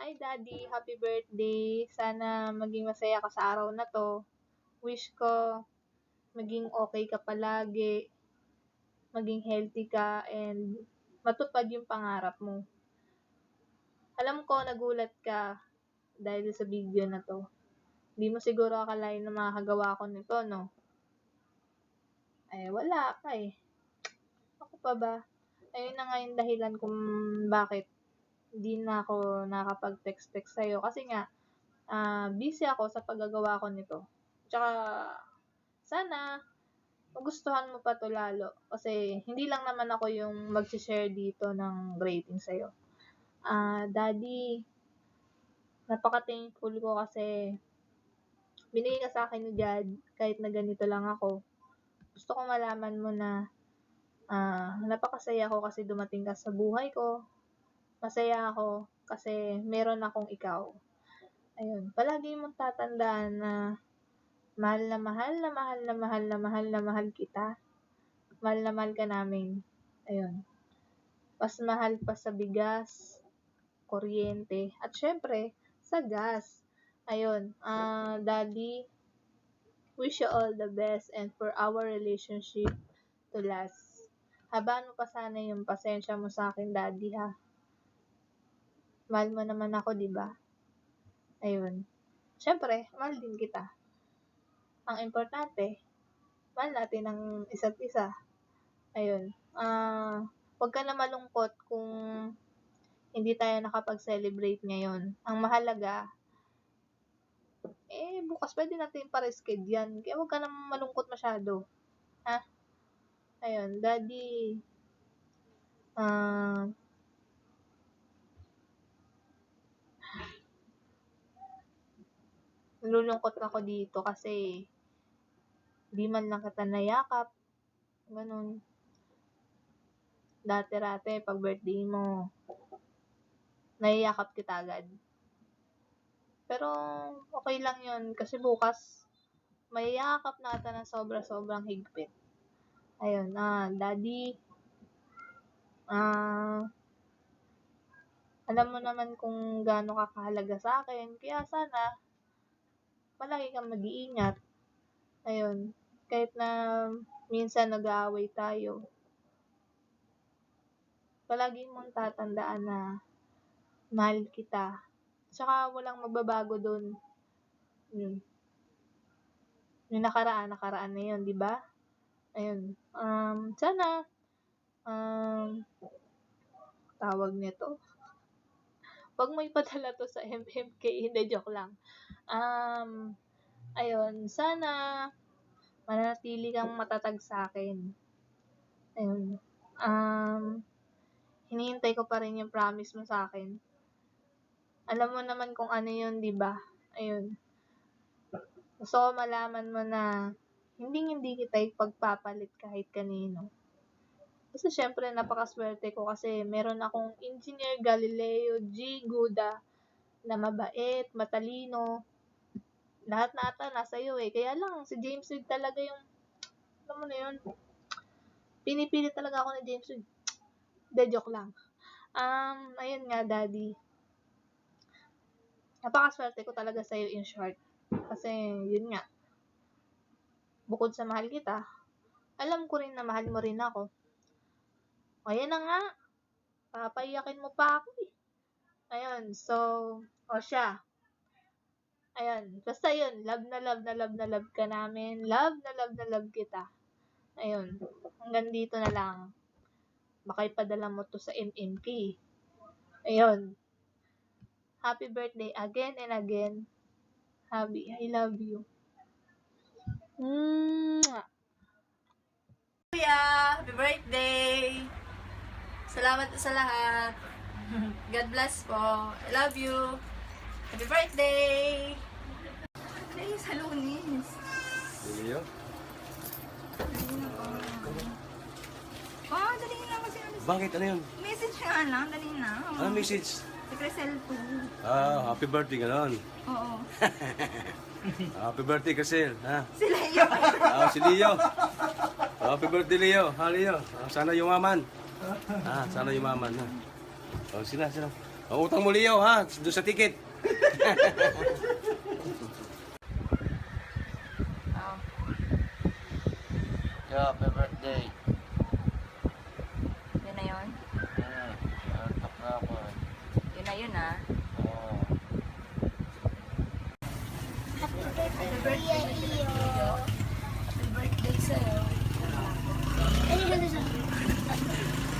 Hi Daddy, happy birthday. Sana maging masaya ka sa araw na 'to. Wish ko maging okay ka palagi, maging healthy ka, and matupad yung pangarap mo. Alam ko nagulat ka dahil sa video na 'to. Di mo siguro akalain na makakagawa ko nito 'no? Eh, wala ka, eh. Ako pa ba? Ayun na nga yung dahilan kung bakit hindi na ako nakakapag-text-text sa'yo kasi nga, busy ako sa paggagawa ko nito. Tsaka sana magustuhan mo pa 'to lalo kasi hindi lang naman ako yung magse-share dito ng rating sa'yo. Daddy, napaka-thankful ko kasi binigay ka sa'kin ni God kahit na ganito lang ako. Gusto ko malaman mo na, napakasaya ko kasi dumating ka sa buhay ko. Masaya ako kasi meron akong ikaw. Ayun, palagi mong tatandaan na mahal na mahal na mahal na mahal na mahal na mahal kita. Mahal na mahal ka namin. Ayun. Mas mahal pa sa bigas, kuryente, at syempre, sa gas. Ayun, Daddy, wish you all the best and for our relationship to last. Habaan mo pa sana yung pasensya mo sa akin, Daddy, ha? Mahal mo naman ako, di ba? Ayun. Syempre, mahal din kita. Ang importante, mahal natin ang isa't isa. Ayun. Huwag ka na malungkot kung hindi tayo nakapag-celebrate ngayon. Ang mahalaga, bukas pwede natin pa-reschedule yan. Kaya huwag ka na malungkot masyado. Ha? Ayun, Daddy, nalulungkot ako dito kasi di man lang kita nayakap. Ganun. Dati-rate, pag birthday mo, nayayakap kita agad. Pero, okay lang yun. Kasi bukas, mayayakap na kita ng sobra-sobrang higpit. Ayun, Daddy, alam mo naman kung gaano ka kahalaga sa akin. Kaya sana, palagi kang mag-iingat. Ayun, kahit na minsan nag-aaway tayo, palagi mong tatandaan na mahal kita. Tsaka walang magbabago dun. Yung nakaraan na yun, di ba? Ayun. Sana, tawag nito. Wag mo ipadala to sa MMK. Hindi, joke lang. Ayun. Sana, manatili kang matatag sa akin. Ayun. Hinihintay ko pa rin yung promise mo sa akin. Alam mo naman kung ano yun, di ba? Ayun. Gusto ko malaman mo na hindi kita ipagpapalit kahit kanino. Kasi syempre napakaswerte ko kasi meron akong Engineer Galileo G. Guda na mabait, matalino. Lahat na ata nasa iyo eh. Kaya lang, si James Reid talaga yung, alam mo na yun, pinipili talaga ako ni James Reid. De, joke lang. Ayun nga, Daddy. Napakaswerte ko talaga sa'yo in short. Kasi, yun nga, bukod sa mahal kita, alam ko rin na mahal mo rin ako. Ayan na nga, papaiyakin mo pa ako eh. Ayun, so, siya. Ayun, basta yun, love na love na love na love ka namin. Love na love na love kita. Ayun, hanggang dito na lang. Baka ipadala mo to sa MMK. Ayun. Happy birthday again and again. Happy, I love you. Kuya, happy birthday! Salamat sa lahat. God bless po. I love you. Happy birthday! Ay, sa Lunis. Leo? Dali na po. Dali na kasi. Bakit? Ano yun? Message nga lang, dali na. Ano message? Si Crisel 2. Happy birthday ganon. Oo. Happy birthday kasi, ha? Si Leo. Si Leo. Happy birthday, Leo. Ha, Leo. Sana yumaman. Sana yumaman, ha? Sila. Ang utang mo, Leo, ha? Doon sa ticket. Happy birthday. Yun na yun? Antok na ako. Yun na yun ah. Oo. Happy birthday sa'yo.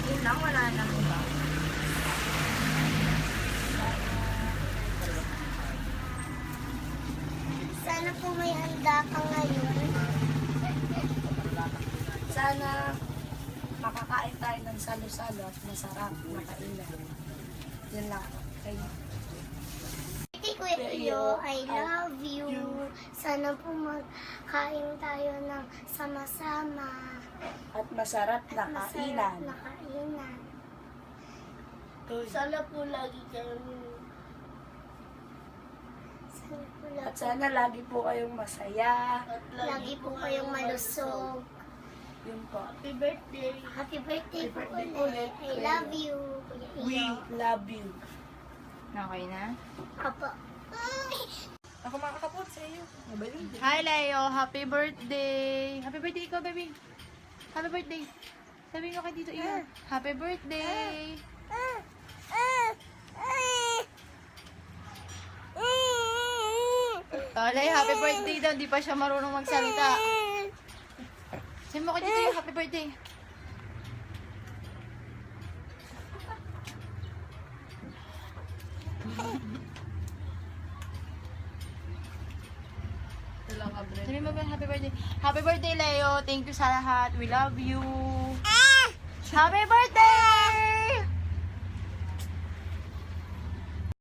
Yun lang, wala nang iba. Sana po may handa ka ngayon. Sana makakain tayo ng salo-salo at masarap na kainan. Yun lang. Okay. Kuya Iyo, I love you. Sana po magkain tayo ng sama-sama. At masarap na Masarap kainan. na kainan. Sana po lagi kayong... Sana po At sana lagi po kayong masaya. lagi po kayong malusog. Yun po. Happy birthday. Happy birthday po birthday ulit. ulit, I Kuya. love you, Kuya We Iyo. love you. Okay na? Apo. Ako makakapot sa iyo. Mabaling. Hi, Leo! Happy birthday! Happy birthday ko, baby! Happy birthday! Sabi mo kay Tito Iyo. Happy birthday! Oh, Leo, happy birthday daw. Hindi pa siya marunong magsalita. Sabi mo kay Tito Iyo, happy birthday! Sabi mo ba, happy birthday. Happy birthday, Leo. Thank you sa lahat. We love you. Happy birthday!